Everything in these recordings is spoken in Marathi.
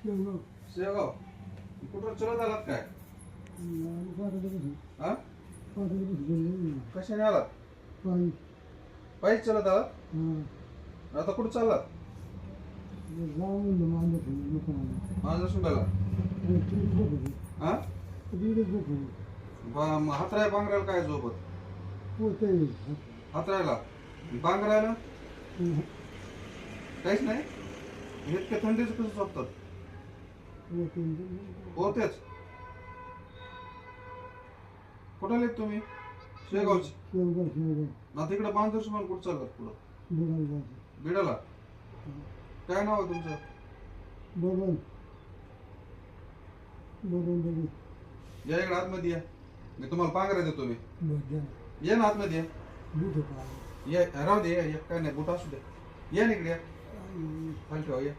शेगाव कुठं चलत आलात काय? हा कशाने आलात? पायी चलत आलात? आता कुठं चाललात? मांजरसुंडाला. हा हातराय बांगरायला काय झोपत? हातरायला बांगरायला काहीच नाही. इतक्या थंडीच कसं झोपतात? होतेच. कुठं आलेत तुम्ही? शेगावचे. ना तिकडे मांजरसुंडाला कुठं चाललात? पुढं बिडाला. काय नाव आहे तुमचं? या इकडे आतमध्ये या. मी तुम्हाला पांघरा देतो. मी या ना आतमध्ये या. राहू दे. या काय नाही, बुट असू दे. या ना इकडे या. खाली ठेवा या.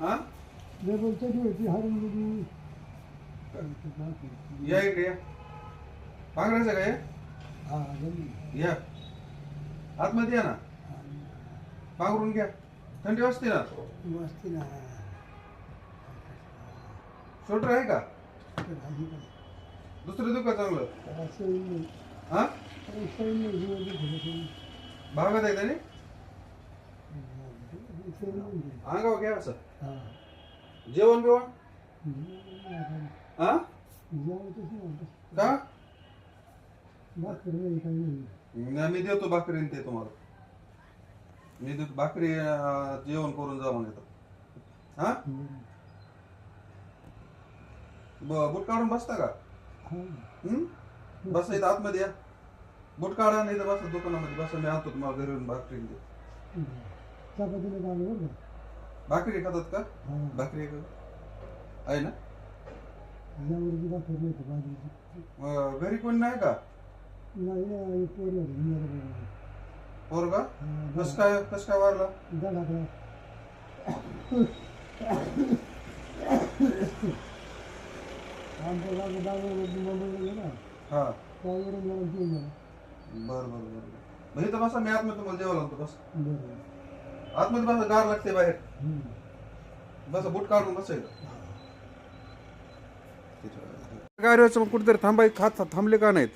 हा या इकडे या. पांघरायचं काय? या आतमध्ये या ना. पांघरून घ्या. थंडी वाजते ना. स्वेटर आहे का? दुसरं दुखा चांगलं. हा भागात आहे त्याने. अंगावर घ्या असं. जेवण बिवण हा का? मी देतो भाकरी ते तुम्हाला. मी देतो भाकरी. जेवण करून जा म्हणजे. हा बूट काढून बसता का? बसा इथं आतमध्ये या. बूट काढा नाही तर बसा दुकानामध्ये. बसा, मी आणतो तुम्हाला घरी येऊन भाकरी. भाकरी खातात का? भाकरी आहे ना. घरी कोण नाही का? पोरगा कस काय वारला? हा बर इथं बसा. मी आतमध्ये तुम्हाला जेवायला आणतो. बस आतमध्ये बसा. गार लागते बाहेर. बसा बूट काढून बसा इथं. गाडीवर कुठेतरी थांबले का नाहीत?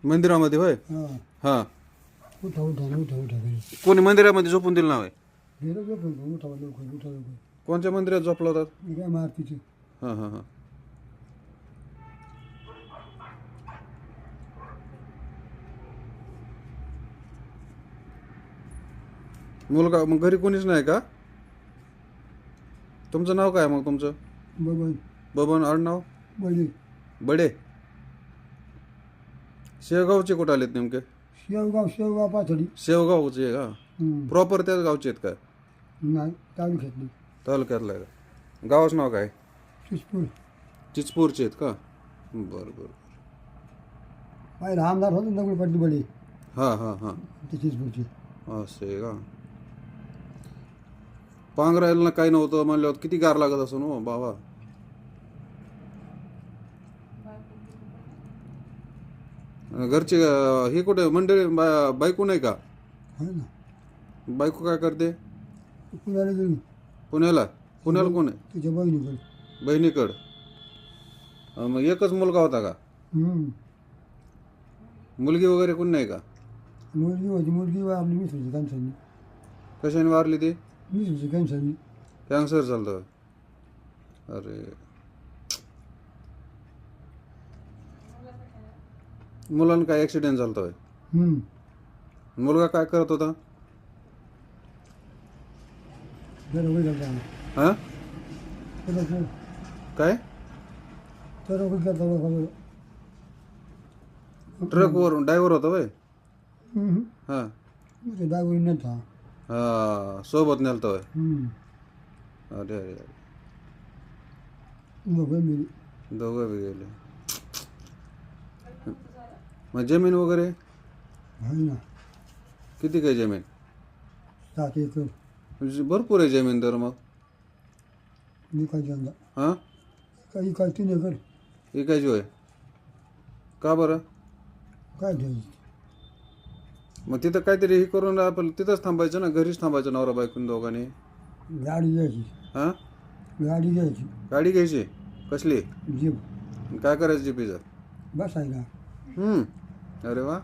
मंदिरामध्ये होय. हा कोणी मंदिरामध्ये झोपून दिलं नाव आहे? कोणत्या मंदिरात झोपला होता? मारुतीची. हा हा हा मुलगा मग घरी कोणीच नाही का? तुमचं नाव काय मग? तुमचं बबन आडनाव? बडे. शेवगावचे कुठं आलेत नेमके? शेवगाव पाथडी. शेवगावचे का? प्रॉपर त्याच गावचे आहेत का? नाही, तालुक्यातली. तालुक्यातला आहे का? गावाचं नाव काय? चिचपूरचे आहेत का? बरं बरं. बाहेर आमदार होतो दगडूपट्टी बडी. हा हा हा ते चिचपूरची. असं आहे का? पांघरायला काही नव्हतं म्हणल्यावर किती गार लागत असं ना बाबा. घरचे हे कुठे मंडळी? बायको नाही का? बायको काय करते? पुण्याला गेली. पुण्याला कोण आहे? तिच्या बहिणीकडे. बहिणीकडं. मग एकच मुलगा होता का? मुलगी वगैरे कोण नाही का? मुलगी होती. मुलगी वारली मिसळची कॅन्सरनी. कशाने वारली ती? मिसळची कॅन्सरनी. कॅन्सर चालतं. अरे मुलांना काय ॲक्सिडेंट झालता होय? मुलगा काय करत होता? हा काय? ट्रकवर ड्रायव्हर होता होय? हा हा सोबत नेलता होय? अरे अरे अरे. दोघं बी गेले. मग जमीन वगैरे किती काय जमीन? 7 एकर. भरपूर आहे जमीन तर मग. विकायची यंदा. हा काही काय 3 एकर विकायची होय का बरं काय द्यायची मग तिथं काहीतरी हे करून आपण तिथंच थांबायचं ना घरीच थांबायचं नवरा बायकून दोघांनी गाडी घ्यायची हां गाडी घ्यायची गाडी घ्यायची कसली जीप काय करायचं जीपीचं बसायला अरे वा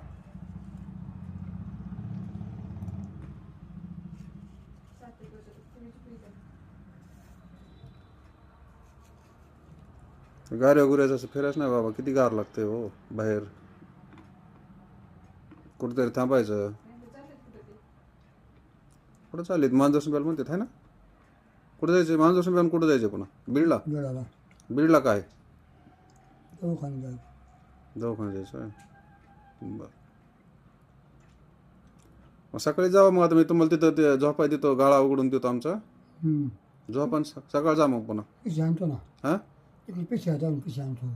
गाड्या गुऱ्याचं असं फिरायचं नाही बाबा किती गार लागते हो बाहेर कुठेतरी थांबायचं कुठं चाललीत मांजरसुंब्याला म्हणतात आहे ना कुठं जायचं मांजरसुंब्याला कुठं जायचं पुन्हा बीडला वेळाला बीडला काय दवाखान्यात जायचं दवाखान्यात जायचं आहे बरं मग सकाळी जावं मग आता मी तुम्हाला तिथं ते झोपाय देतो गाळा उघडून देतो आमचा झोपान सकाळ जा मग पुन्हा पिशी आणतो ना हां इकडे पिशी जाऊन पिशी आणतो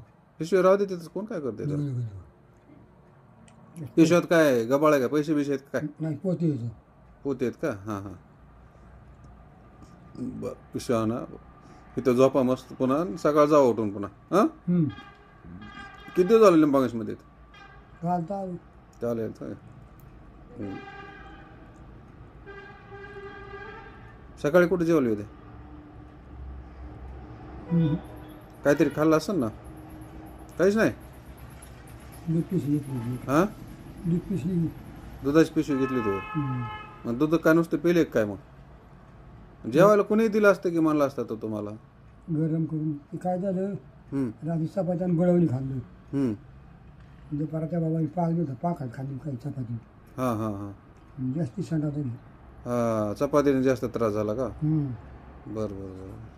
पिशवी राहू दे तिथं कोण काय करते पिशव्यात काय गबाळ आहे का पैसे बिशे आहेत काय नाही पोते येतं पोते आहेत का हां हां बरं पिशव्या आणा इथं झोपा मस्त पुन्हा सकाळ जावं उठून पुन्हा हां किती दिवस झाले लिंबागेशमध्ये घालता चालेल सकाळी कुठे जेवले होते काहीतरी खाल्लं असेल ना काहीच नाही दूध पिशी घेतली हां दूध पिशी दुधाची पिशवी घेतली तू मग दूध काय नुसतं पिले काय मग जेवायला कोणी दिलं असतं की म्हणलं असतं तो तुम्हाला गरम करून ते काय झालं रात्री चपात्यानं गळवणी खाल्लं दुपाराच्या बाबाने पाक दिलं पाकात खाल्ली काही चपाती हां हां हां जास्ती संडा तरी हां चपातीने जास्त त्रास झाला का बरं बरं बरं